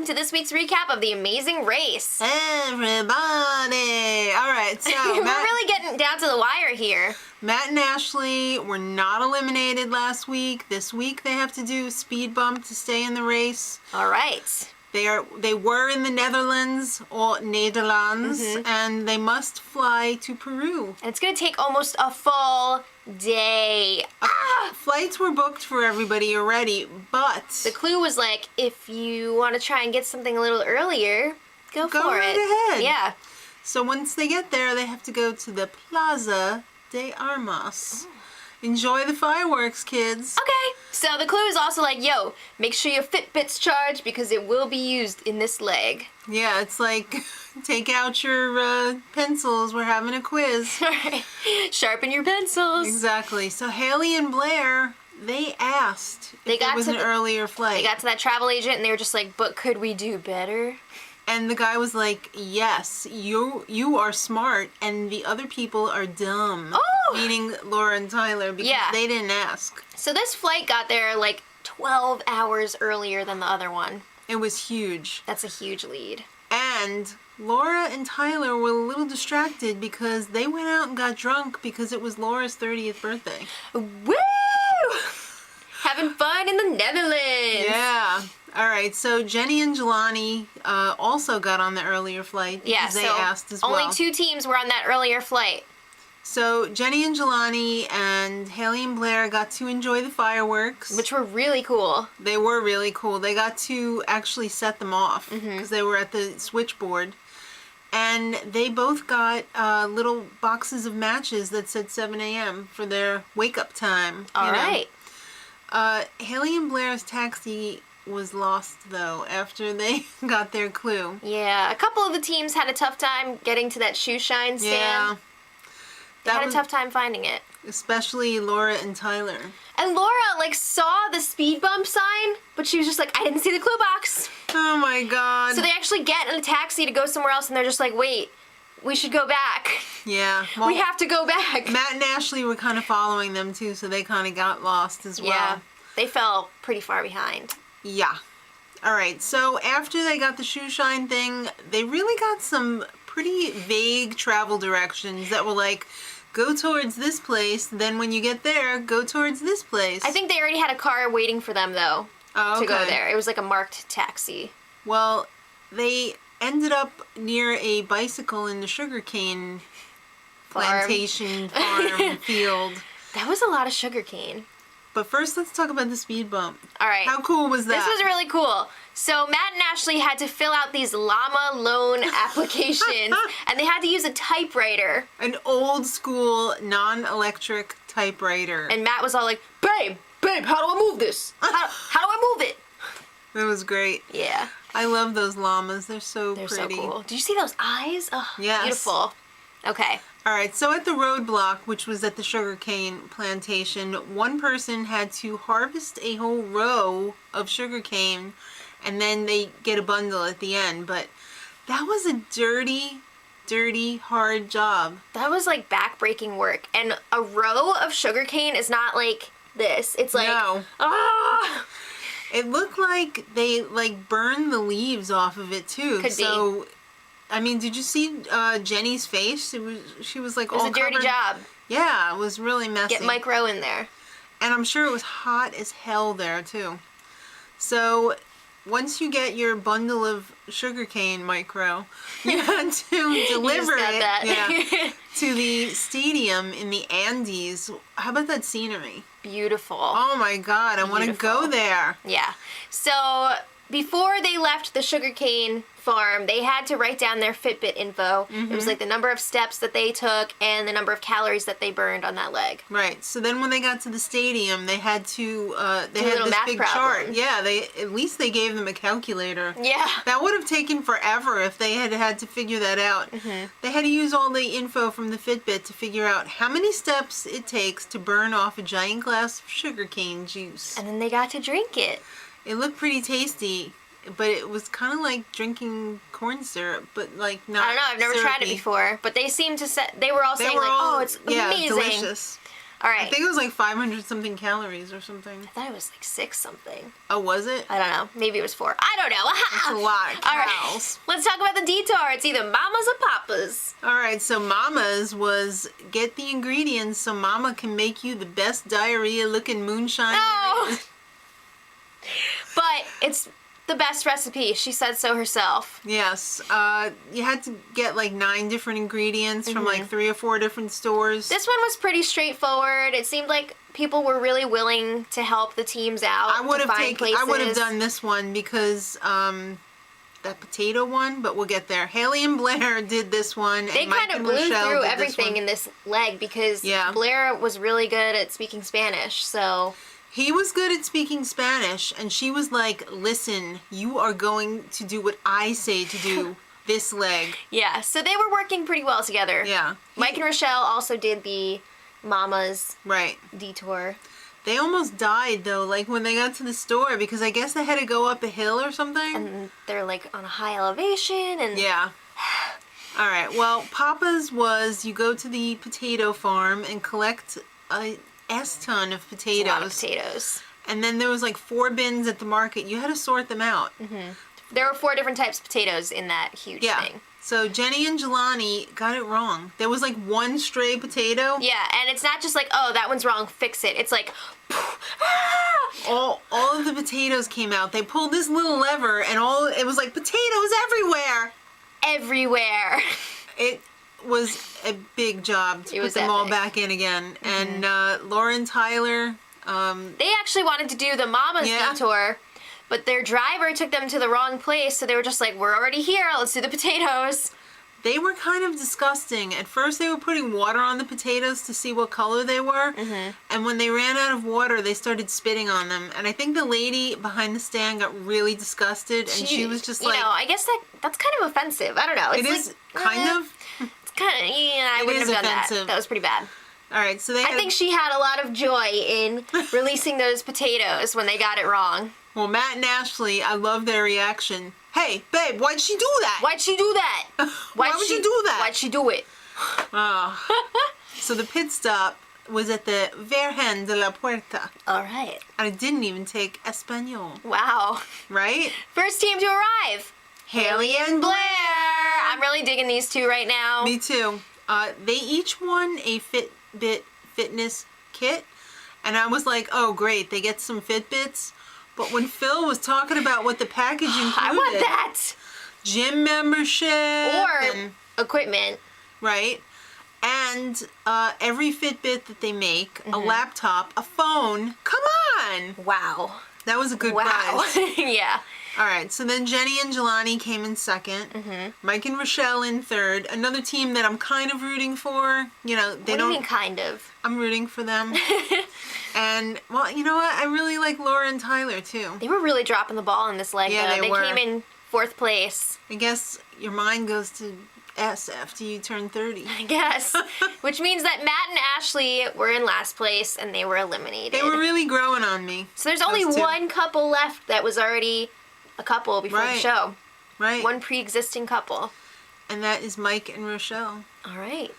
to this week's recap of the amazing race. Everybody! All right, so We're really getting down to the wire here. Matt and Ashley were not eliminated last week. This week they have to do a speed bump to stay in the race. All right. They were in the Netherlands, and they must fly to Peru. And it's going to take almost a full day. Flights were booked for everybody already, but The clue was like, if you want to try and get something a little earlier, go for right it. ahead. Yeah. So once they get there, they have to go to the Plaza de Armas. Enjoy the fireworks, kids. Okay. So the clue is also like, yo, make sure your Fitbit's charged because it will be used in this leg. Yeah, it's like, take out your pencils. We're having a quiz. All right. Sharpen your pencils. Exactly. So Haley and Blair, they asked if there was an earlier flight. They got to that travel agent and they were just like, but could we do better? And the guy was like, yes, you are smart and the other people are dumb. Oh! Meaning Laura and Tyler, because they didn't ask. So this flight got there like 12 hours earlier than the other one. It was huge. That's a huge lead. And Laura and Tyler were a little distracted because they went out and got drunk because it was Laura's 30th birthday. Woo! Having fun in the Netherlands. Yeah. All right. So Jenny and Jelani also got on the earlier flight because they asked as well. Only 2 teams were on that earlier flight. So Jenny and Jelani and Haley and Blair got to enjoy the fireworks. Which were really cool. They were really cool. They got to actually set them off because they were at the switchboard. And they both got little boxes of matches that said 7 a.m. for their wake-up time. All right. Haley and Blair's taxi was lost, though, after they got their clue. Yeah, a couple of the teams had a tough time getting to that shoe shine stand. Yeah. They had a tough time finding it. Especially Laura and Tyler. And Laura, like, saw the speed bump sign, but she was just like, I didn't see the clue box. Oh, my God. So they actually get in a taxi to go somewhere else, and they're just like, wait, we should go back. Yeah. Well, we have to go back. Matt and Ashley were kind of following them, too, so they kind of got lost as well. Yeah. They fell pretty far behind. Yeah. All right. So after they got the shoe shine thing, they really got some pretty vague travel directions that were like, go towards this place, then when you get there, go towards this place. I think they already had a car waiting for them, though, to go there. It was like a marked taxi. Well, they ended up near a bicycle in the sugarcane plantation farm field. That was a lot of sugarcane. But first, let's talk about the speed bump. All right. How cool was that? This was really cool. So Matt and Ashley had to fill out these llama loan applications, and they had to use a typewriter. An old school, non-electric typewriter. And Matt was all like, babe, how do I move this? How do I move it? That was great. Yeah. I love those llamas. They're so pretty. They're so cool. Did you see those eyes? Oh, yes. Beautiful. Okay. All right, so at the roadblock, which was at the sugarcane plantation, one person had to harvest a whole row of sugarcane, and then they get a bundle at the end. But that was a dirty, hard job. That was like back-breaking work. And a row of sugarcane is not like this. It's like, ah! It looked like they burned the leaves off of it too. Could be. I mean, did you see Jenny's face? She was like all covered. It was a dirty job. Yeah, it was really messy. Get Mike Rowe in there. And I'm sure it was hot as hell there too. So once you get your bundle of sugarcane, Mike Rowe, you had to deliver it to the stadium in the Andes. How about that scenery? Beautiful. Oh my God, I want to go there. Yeah. So before they left the sugarcane farm, they had to write down their Fitbit info. It was like the number of steps that they took and the number of calories that they burned on that leg. Right. So then when they got to the stadium, they had to they had this big problem. chart. Yeah, at least they gave them a calculator. Yeah. That would have taken forever if they had to figure that out. They had to use all the info from the Fitbit to figure out how many steps it takes to burn off a giant glass of sugarcane juice. And then they got to drink it. It looked pretty tasty, but it was kind of like drinking corn syrup, but like not. I don't know. I've never tried it before, but they seemed to say they were all saying like, "Oh, it's amazing." Delicious. All right. I think it was like 500 something calories or something. I thought it was like 6 something. Oh, was it? I don't know. Maybe it was 4. I don't know. That's a lot of cows. All right. Let's talk about the Detour. It's either Mama's or Papa's. All right, so Mama's was get the ingredients so Mama can make you the best diarrhea-looking moonshine. No! But it's the best recipe. She said so herself. Yes. You had to get like 9 different ingredients from like 3 or 4 different stores. This one was pretty straightforward. It seemed like people were really willing to help the teams out. I would have done this one because that potato one, but we'll get there. Haley and Blair did this one. They kind of blew through everything in this leg because Blair was really good at speaking Spanish, so... He was good at speaking Spanish, and she was like, listen, you are going to do what I say to do this leg. Yeah, so they were working pretty well together. Yeah. Mike and Rochelle also did the Mama's Detour. They almost died, though, like when they got to the store, because I guess they had to go up a hill or something. And they're like on a high elevation, and... Yeah. All right, well, Papa's was you go to the potato farm and collect a ton of potatoes. A lot of potatoes. And then there was like 4 bins at the market. You had to sort them out. There were 4 different types of potatoes in that huge thing. So Jenny and Jelani got it wrong. There was like 1 stray potato. Yeah, and it's not just like, oh, that one's wrong, fix it. It's like, all of the potatoes came out. They pulled this little lever, and it was like potatoes everywhere. Everywhere. It was a big job to put them all back in again. And Laura and Tyler... they actually wanted to do the Mama's Detour, but their driver took them to the wrong place, so they were just like, we're already here, let's do the potatoes. They were kind of disgusting. At first they were putting water on the potatoes to see what color they were, and when they ran out of water, they started spitting on them. And I think the lady behind the stand got really disgusted, and she was just like... You know, I guess that's kind of offensive. I don't know. It's it is kind of... I wouldn't have done that. That was pretty bad. All right, so I think she had a lot of joy in releasing those potatoes when they got it wrong. Well, Matt and Ashley, I love their reaction. Hey, babe, why'd she do that? Why'd she do that? Why would she do that? Why'd she do it? So the pit stop was at the Virgen de la Puerta. All right. And I didn't even take Espanol. Wow. Right? First team to arrive. Haley and Blair. I'm really digging these 2 right now. Me too. They each won a Fitbit fitness kit. And I was like, oh, great, they get some Fitbits. But when Phil was talking about what the package included... I want that! Gym membership. Or equipment. Right. And every Fitbit that they make, a laptop, a phone. Come on! Wow. That was a good prize. Yeah. All right, so then Jenny and Jelani came in second. Mike and Rochelle in third. Another team that I'm kind of rooting for. You know, they don't... What do you mean, kind of? I'm rooting for them. And, well, you know what? I really like Laura and Tyler, too. They were really dropping the ball in this leg, though. They came in 4th place. I guess your mind goes to S after you turn 30. I guess. Which means that Matt and Ashley were in last place, and they were eliminated. They were really growing on me. So there's only 1 couple left that was already a couple before the show. Right. 1 pre-existing couple. And that is Mike and Rochelle. All right.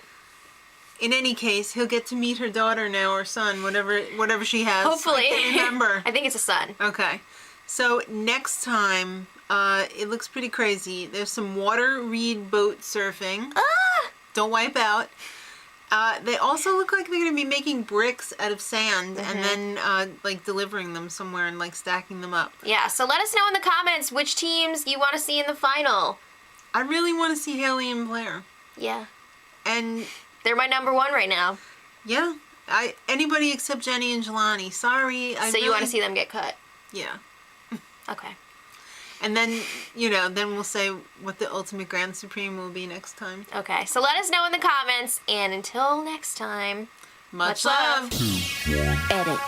In any case, he'll get to meet her daughter now, or son, whatever she has. Hopefully. I can't remember. I think it's a son. Okay. So next time, it looks pretty crazy. There's some water reed boat surfing. Ah! Don't wipe out. They also look like they're going to be making bricks out of sand and then like delivering them somewhere and like stacking them up. Yeah, so let us know in the comments which teams you want to see in the final. I really want to see Haley and Blair. Yeah. And they're my number 1 right now. Yeah. Anybody except Jenny and Jelani. Sorry. So you want to see them get cut? Yeah. Okay. And then, then we'll say what the Ultimate Grand Supreme will be next time. Okay, so let us know in the comments, and until next time, much love. Edit.